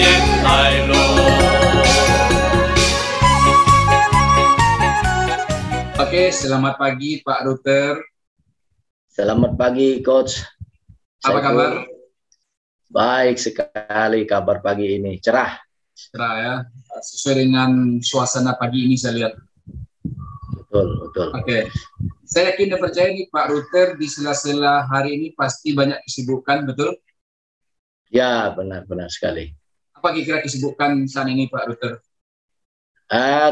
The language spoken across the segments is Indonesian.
Yen Hai Lo. Oke, selamat pagi Pak Ruter. Selamat pagi Coach. Apa kabar? Baik sekali kabar pagi ini, cerah. Cerah ya, sesuai dengan suasana pagi ini saya lihat. Betul. Oke, saya yakin dan percaya nih Pak Ruter di sela-sela hari ini pasti banyak kesibukan, betul? Ya, benar sekali. Apa kira-kira kesibukan saat ini Pak Ruter?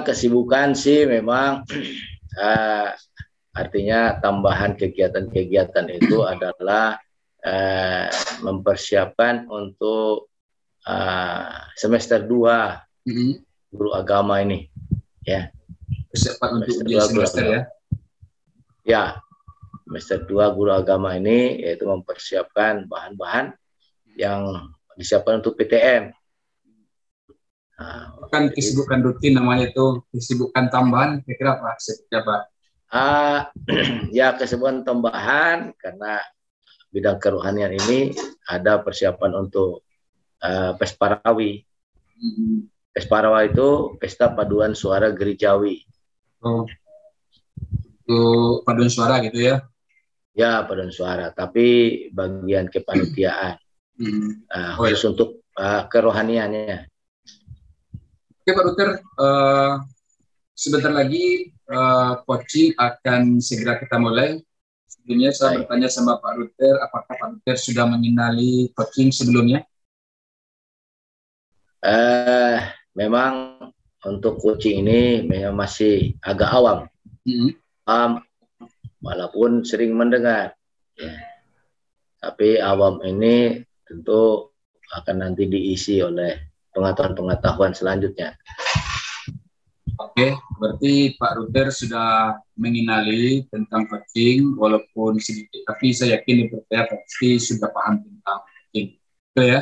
Kesibukan sih memang artinya tambahan kegiatan-kegiatan itu adalah mempersiapkan untuk semester 2 guru agama ini, ya. Persiapan untuk ujian semester ya? Ya, semester 2 guru agama ini yaitu mempersiapkan bahan-bahan yang disiapkan untuk PTN. Bukan kesibukan rutin namanya itu, kesibukan tambahan, kira-kira apa? Seperti apa? Ya, kesibukan tambahan karena bidang kerohanian ini ada persiapan untuk Pesparawi. Pesparawi itu Pesta Paduan Suara Gerejawi. Oh, untuk paduan suara gitu ya? Ya, paduan suara, tapi bagian kepanitiaan. Khusus untuk kerohaniannya. Oke Pak Ruter, sebentar lagi coaching akan segera kita mulai. Sebelumnya saya bertanya sama Pak Ruter, apakah Pak Ruter sudah mengenali coaching sebelumnya? Memang untuk coaching ini memang masih agak awam. Walaupun sering mendengar. Ya. Tapi awam ini tentu akan nanti diisi oleh pengetahuan-pengetahuan selanjutnya. Oke, berarti Pak Ruter sudah mengenali tentang coaching, walaupun sedikit, tapi saya yakin dipercaya pasti sudah paham tentang coaching. Betul ya?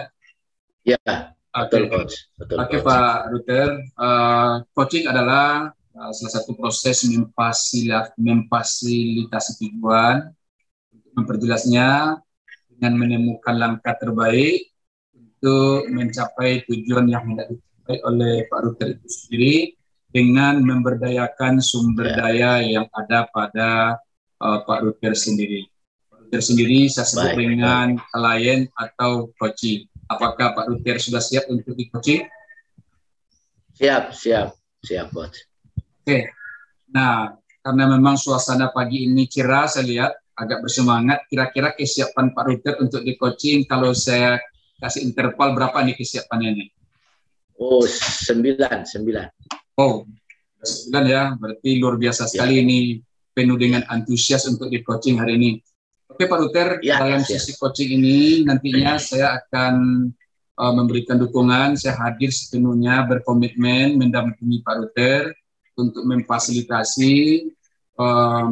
Ya, betul Coach. Betul, Oke Coach. Pak Ruter, coaching adalah salah satu proses memfasilitasi tujuan. Untuk memperjelasnya, dengan menemukan langkah terbaik untuk mencapai tujuan yang hendak dicapai oleh Pak Ruter itu sendiri, dengan memberdayakan sumber daya yang ada pada Pak Ruter sendiri. Pak Ruter sendiri saya sebut dengan klien atau coaching. Apakah Pak Ruter sudah siap untuk di coaching? Siap Coach. Oke. Nah, karena memang suasana pagi ini cerah, saya lihat agak bersemangat. Kira-kira kesiapan Pak Ruter untuk di coaching, kalau saya kasih interval berapa nih kesiapannya nih? Oh, 9. Oh, 9 ya, berarti luar biasa sekali ini, penuh dengan antusias untuk di coaching hari ini. Oke Pak Ruter, dalam sisi coaching ini nantinya saya akan memberikan dukungan, saya hadir sepenuhnya, berkomitmen mendampingi Pak Ruter untuk memfasilitasi,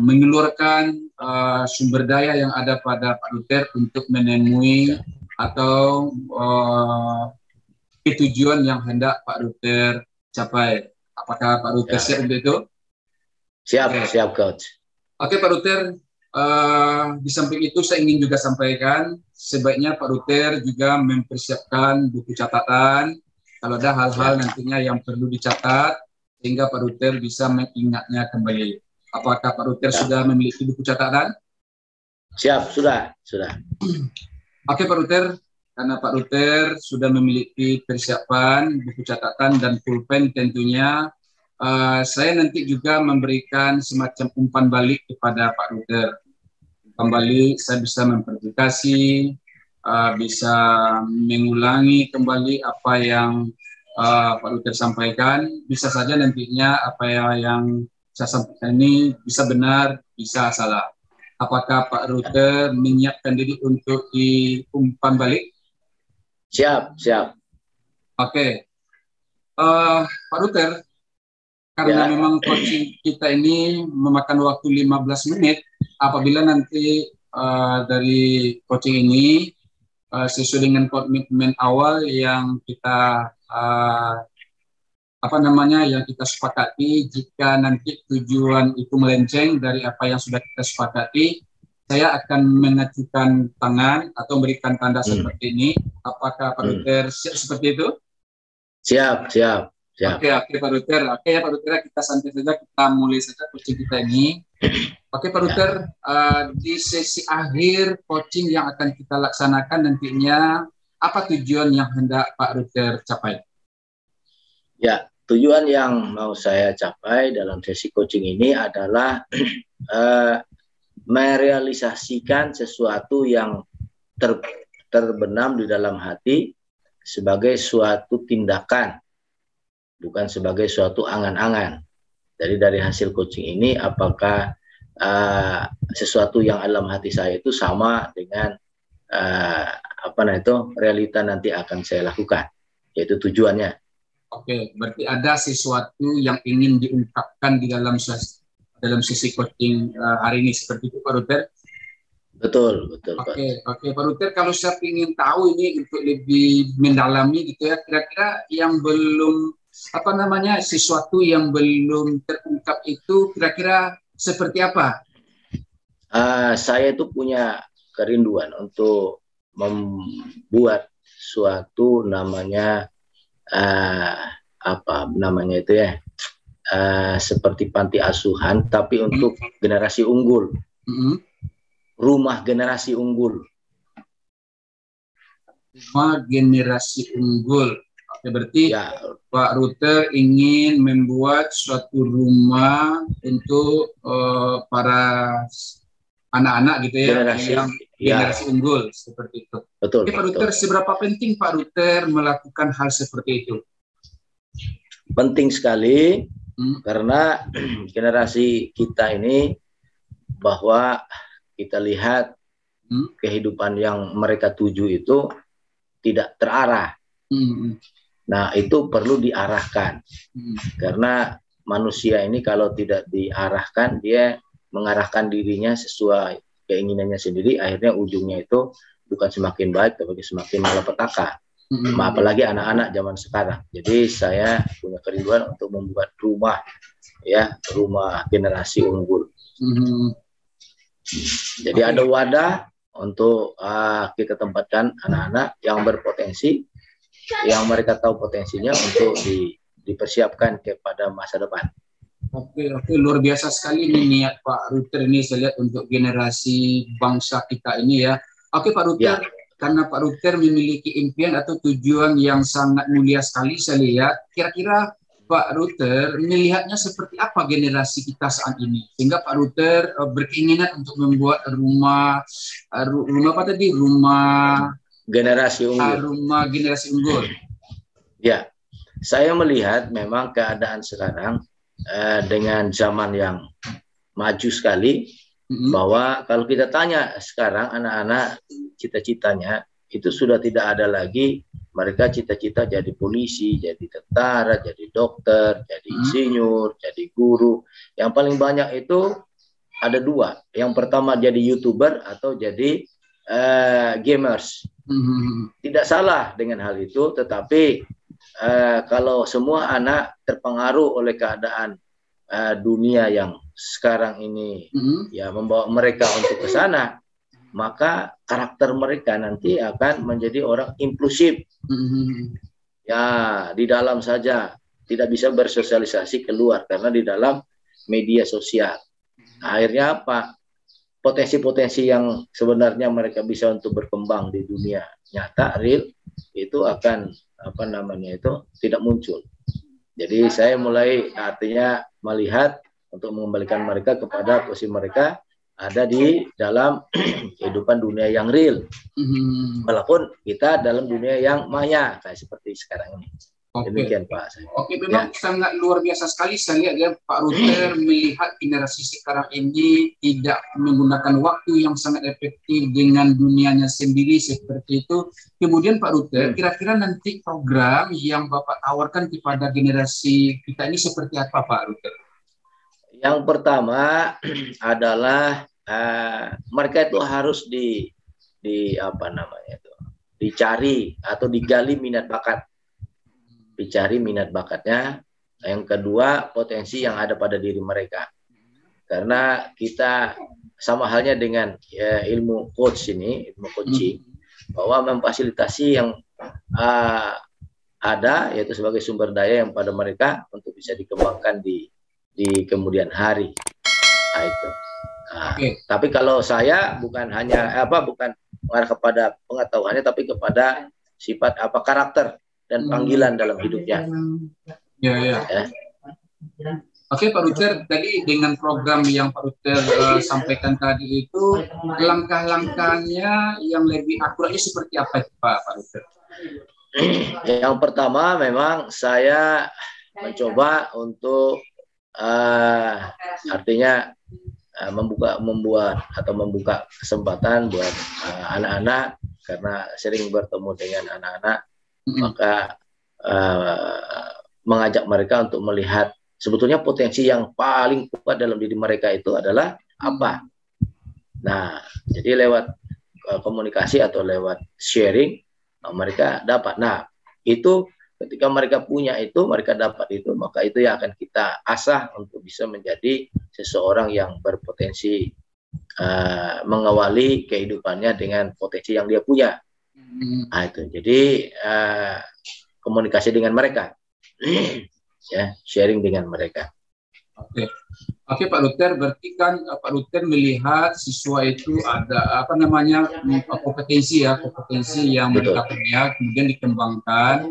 mengeluarkan sumber daya yang ada pada Pak Ruter untuk menemui atau tujuan yang hendak Pak Ruter capai. Apakah Pak Ruter siap untuk itu? Siap Coach. Oke Pak Ruter, di samping itu saya ingin juga sampaikan, sebaiknya Pak Ruter juga mempersiapkan buku catatan, kalau ada hal-hal nantinya yang perlu dicatat, sehingga Pak Ruter bisa mengingatnya kembali. Apakah Pak Ruter sudah memiliki buku catatan? Siap, sudah. Oke Pak Ruter, karena Pak Ruter sudah memiliki persiapan buku catatan dan pulpen tentunya, saya nanti juga memberikan semacam umpan balik kepada Pak Ruter. Umpan balik saya bisa memverifikasi, bisa mengulangi kembali apa yang Pak Ruter sampaikan. Bisa saja nantinya apa yang saya sampaikan ini bisa benar, bisa salah. Apakah Pak Ruter menyiapkan diri untuk diumpan balik? Siap. Oke. Pak Ruter, karena memang coaching kita ini memakan waktu 15 menit, apabila nanti dari coaching ini sesuai dengan komitmen awal yang kita yang kita sepakati, jika nanti tujuan itu melenceng dari apa yang sudah kita sepakati, saya akan mengajukan tangan atau memberikan tanda seperti ini. Apakah Pak Ruter siap seperti itu? Siap, siap, siap. Oke Pak Luther. Oke ya Pak Luther, kita santai saja, kita mulai saja coaching kita ini. Oke Pak Luther, di sesi akhir coaching yang akan kita laksanakan nantinya, apa tujuan yang hendak Pak Luther capai? Ya, tujuan yang mau saya capai dalam sesi coaching ini adalah merealisasikan sesuatu yang terbenam di dalam hati sebagai suatu tindakan, bukan sebagai suatu angan-angan. Jadi dari hasil coaching ini, apakah sesuatu yang dalam hati saya itu sama dengan realita nanti akan saya lakukan, yaitu tujuannya. Oke, berarti ada sesuatu yang ingin diungkapkan di dalam sesi coaching hari ini, seperti itu Pak Luther? Betul. Oke Pak Luther, kalau saya ingin tahu ini untuk lebih mendalami gitu ya, kira-kira yang belum sesuatu yang belum terungkap itu kira-kira seperti apa? Saya itu punya kerinduan untuk membuat suatu namanya seperti panti asuhan, tapi untuk generasi unggul. Rumah generasi unggul. Rumah generasi unggul. Oke, berarti ya, Pak Luther ingin membuat suatu rumah untuk para anak-anak gitu ya, generasi unggul seperti itu. Betul. Oke, Pak Luther, seberapa penting Pak Luther melakukan hal seperti itu? Penting sekali, karena generasi kita ini, bahwa kita lihat kehidupan yang mereka tuju itu tidak terarah. Nah, itu perlu diarahkan. Karena manusia ini kalau tidak diarahkan, dia mengarahkan dirinya sesuai keinginannya sendiri, akhirnya ujungnya itu bukan semakin baik, tapi semakin malapetaka. Apalagi anak-anak zaman sekarang. Jadi saya punya kerinduan untuk membuat rumah generasi unggul. Jadi ada wadah untuk kita tempatkan anak-anak yang berpotensi, yang mereka tahu potensinya untuk dipersiapkan kepada masa depan. Oke, luar biasa sekali ini niat Pak Luther ini, saya lihat untuk generasi bangsa kita ini ya. Oke Pak Luther, karena Pak Luther memiliki impian atau tujuan yang sangat mulia sekali, saya lihat. Kira-kira Pak Luther melihatnya seperti apa generasi kita saat ini, sehingga Pak Luther berkeinginan untuk membuat rumah generasi unggul. Rumah generasi unggul. Ya, saya melihat memang keadaan sekarang dengan zaman yang maju sekali, bahwa kalau kita tanya sekarang anak-anak cita-citanya itu sudah tidak ada lagi mereka cita-cita jadi polisi, jadi tentara, jadi dokter, jadi insinyur, jadi guru. Yang paling banyak itu ada dua. Yang pertama jadi YouTuber atau jadi gamers. Tidak salah dengan hal itu, tetapi kalau semua anak terpengaruh oleh keadaan dunia yang sekarang ini ya membawa mereka untuk ke sana, maka karakter mereka nanti akan menjadi orang impulsif. Ya, di dalam saja, tidak bisa bersosialisasi keluar karena di dalam media sosial. Akhirnya apa? Potensi-potensi yang sebenarnya mereka bisa untuk berkembang di dunia nyata, real, itu akan tidak muncul. Jadi saya mulai artinya melihat untuk mengembalikan mereka kepada posisi mereka ada di dalam kehidupan dunia yang real. Walaupun kita dalam dunia yang maya kayak seperti sekarang ini. Demikian Pak. Oke, memang sangat luar biasa sekali saya lihat ya Pak Luther melihat generasi sekarang ini tidak menggunakan waktu yang sangat efektif dengan dunianya sendiri seperti itu. Kemudian Pak Luther, kira-kira nanti program yang Bapak tawarkan kepada generasi kita ini seperti apa Pak Luther? Yang pertama adalah mereka itu harus dicari atau digali minat bakat. Dicari minat bakatnya. Yang kedua, potensi yang ada pada diri mereka. Karena kita sama halnya dengan ilmu coaching, bahwa memfasilitasi yang ada, yaitu sebagai sumber daya yang pada mereka untuk bisa dikembangkan di kemudian hari. Nah, itu. Nah, tapi kalau saya bukan hanya bukan mengarah kepada pengetahuannya, tapi kepada sifat karakter dan panggilan dalam hidupnya. Ya. Oke, Pak Luther, tadi dengan program yang Pak Luther sampaikan tadi itu, langkah-langkahnya yang lebih akuratnya seperti apa, Pak Luther? Yang pertama, memang saya mencoba untuk artinya membuka kesempatan buat anak-anak, karena sering bertemu dengan anak-anak, maka mengajak mereka untuk melihat sebetulnya potensi yang paling kuat dalam diri mereka itu adalah apa. Nah, jadi lewat komunikasi atau lewat sharing mereka dapat. Nah, itu ketika mereka punya itu, mereka dapat itu, maka itu yang akan kita asah untuk bisa menjadi seseorang yang berpotensi mengawali kehidupannya dengan potensi yang dia punya. Nah, itu. Jadi komunikasi dengan mereka. Ya, sharing dengan mereka. Oke, Pak Luther, berarti kan Pak Luther melihat siswa itu ada kompetensi yang mereka punya, kemudian dikembangkan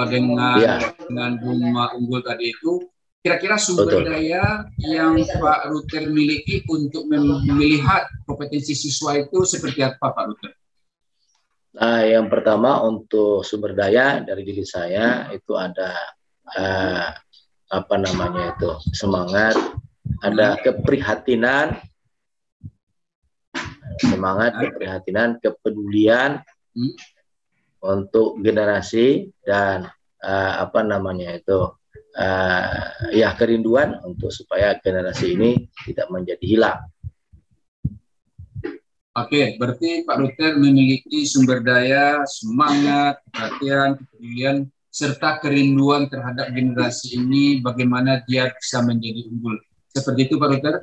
dengan rumah unggul tadi itu. Kira-kira sumber daya yang Pak Luther miliki untuk melihat kompetensi siswa itu seperti apa, Pak Luther? Nah, yang pertama untuk sumber daya dari diri saya itu ada semangat, ada keprihatinan, kepedulian untuk generasi, dan kerinduan untuk supaya generasi ini tidak menjadi hilang. Oke, berarti Pak Luther memiliki sumber daya, semangat, perhatian, kepedulian, serta kerinduan terhadap generasi ini, bagaimana dia bisa menjadi unggul. Seperti itu, Pak Luther?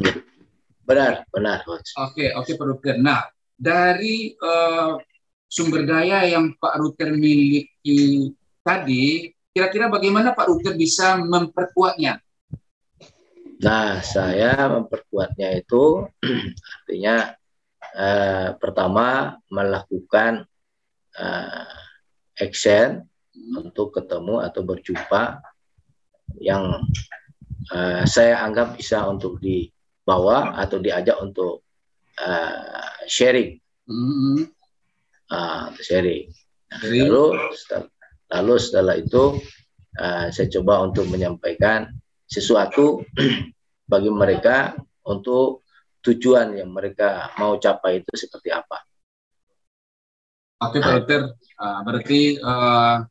Benar. Oke, Pak Luther. Nah, dari sumber daya yang Pak Luther miliki tadi, kira-kira bagaimana Pak Luther bisa memperkuatnya? Nah, saya memperkuatnya itu artinya pertama melakukan action untuk ketemu atau berjumpa yang saya anggap bisa untuk dibawa atau diajak untuk sharing. Sharing. Lalu setelah itu saya coba untuk menyampaikan sesuatu bagi mereka untuk tujuan yang mereka mau capai itu seperti apa. Oke, Pak Luther, berarti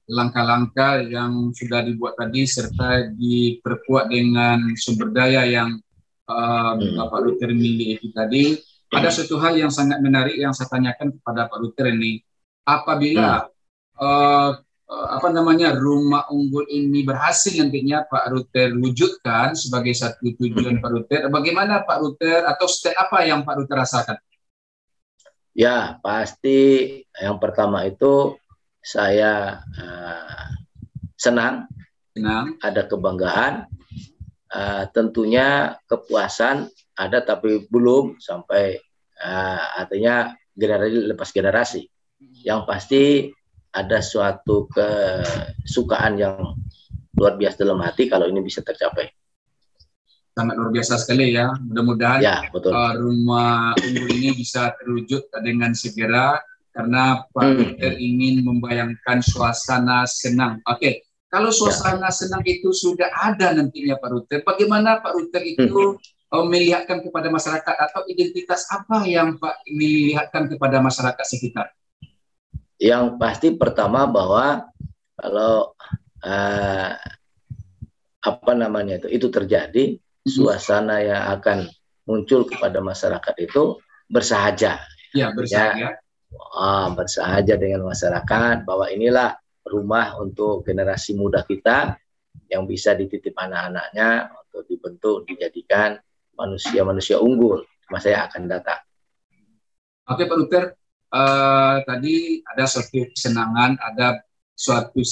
langkah-langkah yang sudah dibuat tadi serta diperkuat dengan sumber daya yang Pak Luther miliki tadi, ada suatu hal yang sangat menarik yang saya tanyakan kepada Pak Luther ini. Apabila rumah unggul ini berhasil nantinya Pak Luther wujudkan sebagai satu tujuan Pak Luther, bagaimana Pak Luther atau step apa yang Pak Luther rasakan? Ya, pasti yang pertama itu saya senang, ada kebanggaan, tentunya kepuasan ada, tapi belum sampai artinya generasi lepas generasi. Yang pasti ada suatu kesukaan yang luar biasa dalam hati kalau ini bisa tercapai. Sangat luar biasa sekali ya. Mudah-mudahan rumah unggul ini bisa terwujud dengan segera, karena Pak Luther ingin membayangkan suasana senang. Oke, kalau suasana senang itu sudah ada nantinya Pak Luther, bagaimana Pak Luther itu melihatkan kepada masyarakat, atau identitas apa yang Pak melihatkan kepada masyarakat sekitar? Yang pasti pertama bahwa kalau itu terjadi, suasana yang akan muncul kepada masyarakat itu bersahaja. Ya, bersahaja. Bersahaja dengan masyarakat, bahwa inilah rumah untuk generasi muda kita yang bisa dititip anak-anaknya untuk dibentuk, dijadikan manusia-manusia unggul masa yang akan datang. Oke, Pak Luther, tadi ada suatu kesenangan, ada suatu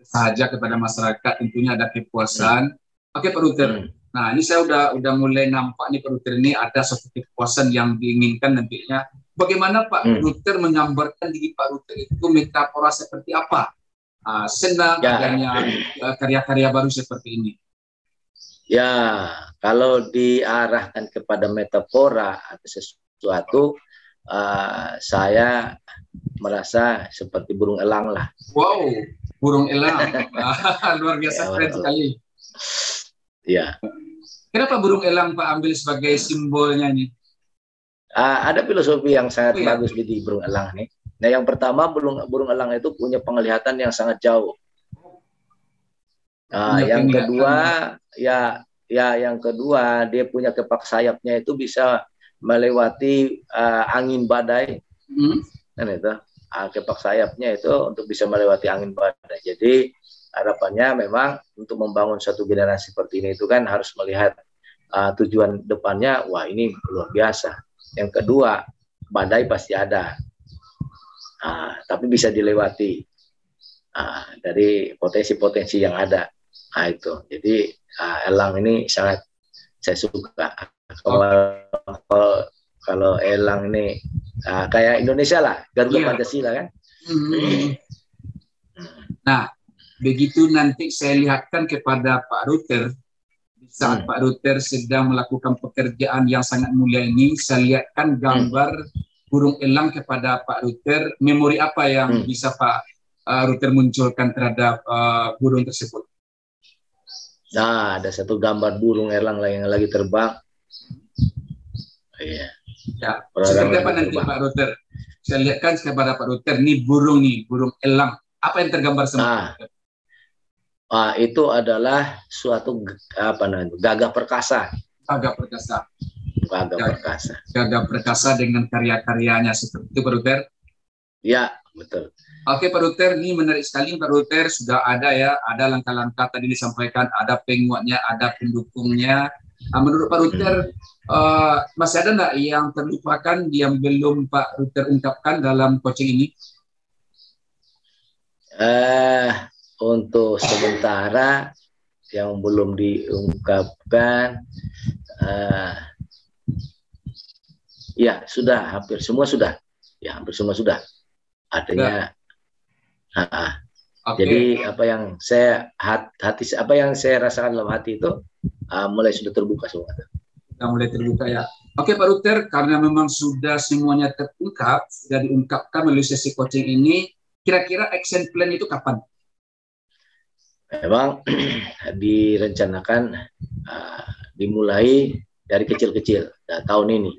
saja kepada masyarakat, tentunya ada kepuasan. Oke Pak Ruter. Nah ini saya udah mulai nampak nih Pak Ruter, ini ada suatu kepuasan yang diinginkan nantinya. Bagaimana Pak Ruter menggambarkan diri Pak Ruter itu metafora seperti apa? Senang adanya karya-karya baru seperti ini. Ya, kalau diarahkan kepada metafora atau sesuatu, saya merasa seperti burung elang lah. Wow, burung elang. Luar biasa, keren sekali. Ya. Kenapa burung elang Pak ambil sebagai simbolnya nih? Ada filosofi yang sangat bagus di burung elang nih. Nah, yang pertama burung elang itu punya penglihatan yang sangat jauh. Yang kedua, yang kedua dia punya kepak sayapnya itu bisa melewati angin badai. Kan itu, kepak sayapnya itu untuk bisa melewati angin badai. Jadi harapannya memang untuk membangun satu generasi seperti ini itu kan harus melihat tujuan depannya. Wah, ini luar biasa. Yang kedua, badai pasti ada. Tapi bisa dilewati dari potensi-potensi yang ada. Itu. Jadi elang ini sangat saya suka. Kalau elang ini kayak Indonesia lah, Garuda Pancasila kan. Nah, begitu nanti saya lihatkan kepada Pak Ruter, saat Pak Ruter sedang melakukan pekerjaan yang sangat mulia ini, saya lihatkan gambar burung elang kepada Pak Ruter. Memori apa yang bisa Pak Ruter munculkan terhadap burung tersebut? Nah, ada satu gambar burung elang yang lagi terbang. Iya. Ya, seperti apa nanti Pak Ruter? Saya lihatkan kepada Pak Ruter, ini burung elang. Apa yang tergambar sama? Itu adalah suatu gagah perkasa. Gagah perkasa. Gagah perkasa dengan karya-karyanya seperti itu Pak Ruter. Ya, betul. Oke Pak Ruter, ini menarik sekali Pak Ruter, sudah ada ada langkah-langkah tadi disampaikan, ada penguatnya, ada pendukungnya. Menurut Pak Ruter, masih ada nggak yang terlupakan yang belum Pak Ruter ungkapkan dalam coaching ini? Untuk sementara yang belum diungkapkan, ya sudah hampir semua sudah. Artinya, jadi apa yang saya rasakan dalam hati itu mulai sudah terbuka semua. Mulai terbuka ya. Oke Pak Ruter, karena memang sudah semuanya terungkap, sudah diungkapkan melalui sesi coaching ini, kira-kira action plan itu kapan? Memang direncanakan dimulai dari kecil-kecil tahun ini.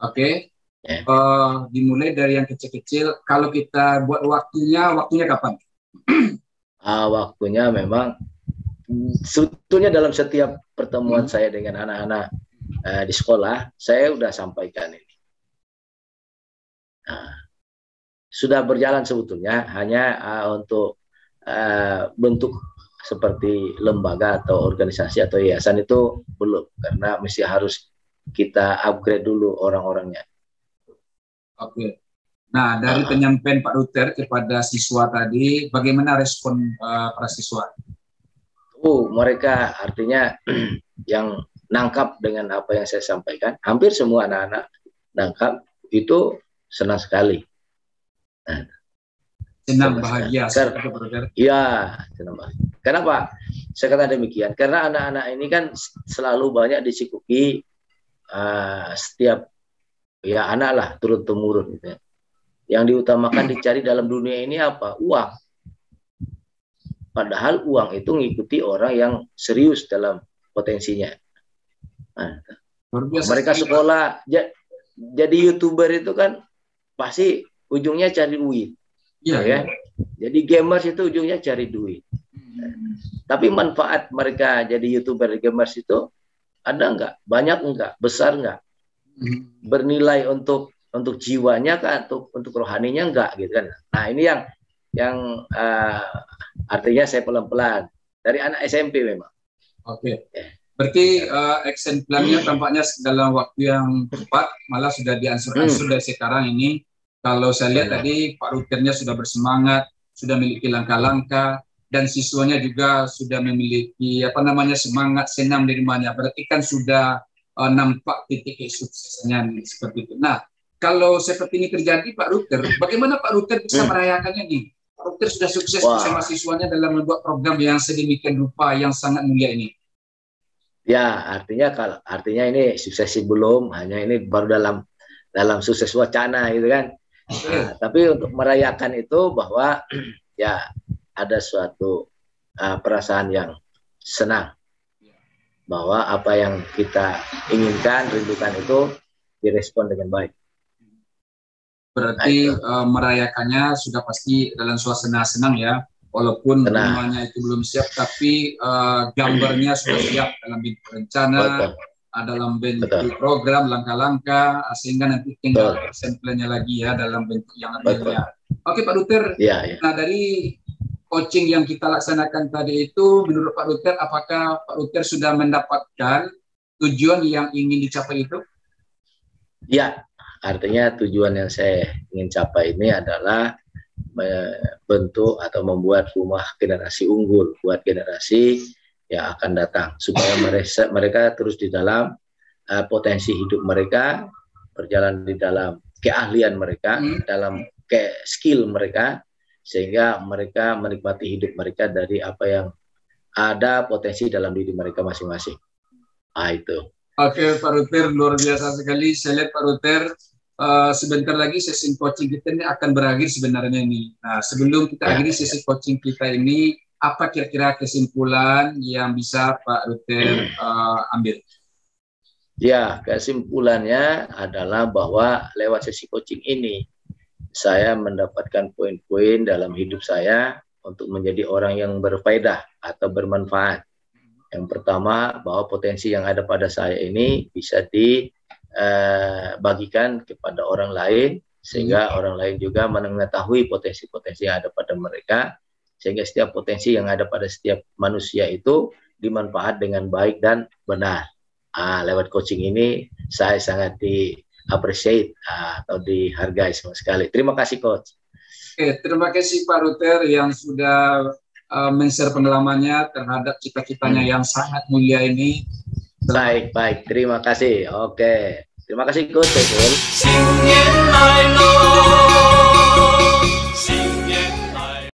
Oke. Dimulai dari yang kecil-kecil. Kalau kita buat waktunya kapan? Waktunya memang sebetulnya dalam setiap pertemuan saya dengan anak-anak di sekolah, saya sudah sampaikan ini. Sudah berjalan sebetulnya, hanya untuk bentuk seperti lembaga atau organisasi atau yayasan itu belum, karena mesti harus kita upgrade dulu orang-orangnya. Oke. Nah, dari penyampaian Pak Ruter kepada siswa tadi, bagaimana respon para siswa? Mereka artinya yang nangkap dengan apa yang saya sampaikan, hampir semua anak-anak nangkap itu senang sekali. Senang, bahagia. Iya, senang bahagia. Kenapa saya kata demikian? Karena anak-anak ini kan selalu banyak disikupi setiap anak lah turun-temurun gitu ya. Yang diutamakan dicari dalam dunia ini apa? Uang. Padahal uang itu ngikuti orang yang serius dalam potensinya. Mereka sekolah jadi YouTuber itu kan pasti ujungnya cari duit. Ya. Jadi gamers itu ujungnya cari duit. Tapi manfaat mereka jadi YouTuber gamers itu ada enggak? Banyak enggak? Besar enggak? Bernilai untuk jiwanya kan, untuk rohaninya enggak gitu kan. Nah, ini yang artinya saya pelan-pelan dari anak SMP memang. Oke. Berarti action plan-nya tampaknya dalam waktu yang tepat, malah sudah diansur-ansur dari sekarang ini. Kalau saya lihat tadi Pak Ruternya sudah bersemangat, sudah memiliki langkah-langkah, dan siswanya juga sudah memiliki semangat senam di rumahnya. Berarti kan sudah nampak titik suksesnya seperti itu. Nah, kalau seperti ini terjadi, Pak Ruter, bagaimana Pak Ruter bisa merayakannya nih? Pak Ruter sudah sukses bersama siswanya dalam membuat program yang sedemikian rupa yang sangat mulia ini. Ya, artinya ini suksesi belum, hanya ini baru dalam sukses wacana gitu kan. Nah, tapi untuk merayakan itu bahwa ya ada suatu perasaan yang senang bahwa apa yang kita inginkan, rindukan itu direspon dengan baik. Berarti merayakannya sudah pasti dalam suasana senang ya, walaupun rumahnya itu belum siap, tapi gambarnya sudah siap dalam bentuk rencana, dalam bentuk program, langkah-langkah, sehingga nanti tinggal sampelnya lagi ya dalam bentuk yang realnya. Oke Pak Ruter, nah dari coaching yang kita laksanakan tadi itu, menurut Pak Ruter, apakah Pak Ruter sudah mendapatkan tujuan yang ingin dicapai itu? Ya, artinya tujuan yang saya ingin capai ini adalah membentuk atau membuat rumah generasi unggul buat generasi yang akan datang, supaya mereka terus di dalam potensi hidup mereka, berjalan di dalam keahlian mereka, dalam skill mereka, sehingga mereka menikmati hidup mereka dari apa yang ada potensi dalam diri mereka masing-masing. Itu. Oke Pak Ruter, luar biasa sekali. Saya lihat Pak Ruter, sebentar lagi sesi coaching kita ini akan berakhir sebenarnya ini. Nah, sebelum kita akhiri sesi coaching kita ini, apa kira-kira kesimpulan yang bisa Pak Ruter ambil? Ya, kesimpulannya adalah bahwa lewat sesi coaching ini, saya mendapatkan poin-poin dalam hidup saya untuk menjadi orang yang berfaedah atau bermanfaat. Yang pertama, bahwa potensi yang ada pada saya ini bisa dibagikan kepada orang lain, sehingga orang lain juga mengetahui potensi-potensi yang ada pada mereka, sehingga setiap potensi yang ada pada setiap manusia itu dimanfaat dengan baik dan benar. Lewat coaching ini saya sangat di-appreciate atau dihargai sama sekali. Terima kasih Coach. Terima kasih Pak Ruter yang sudah men-share pengalamannya terhadap cita-citanya yang sangat mulia ini. Baik. Terima kasih. Oke. Terima kasih Coach.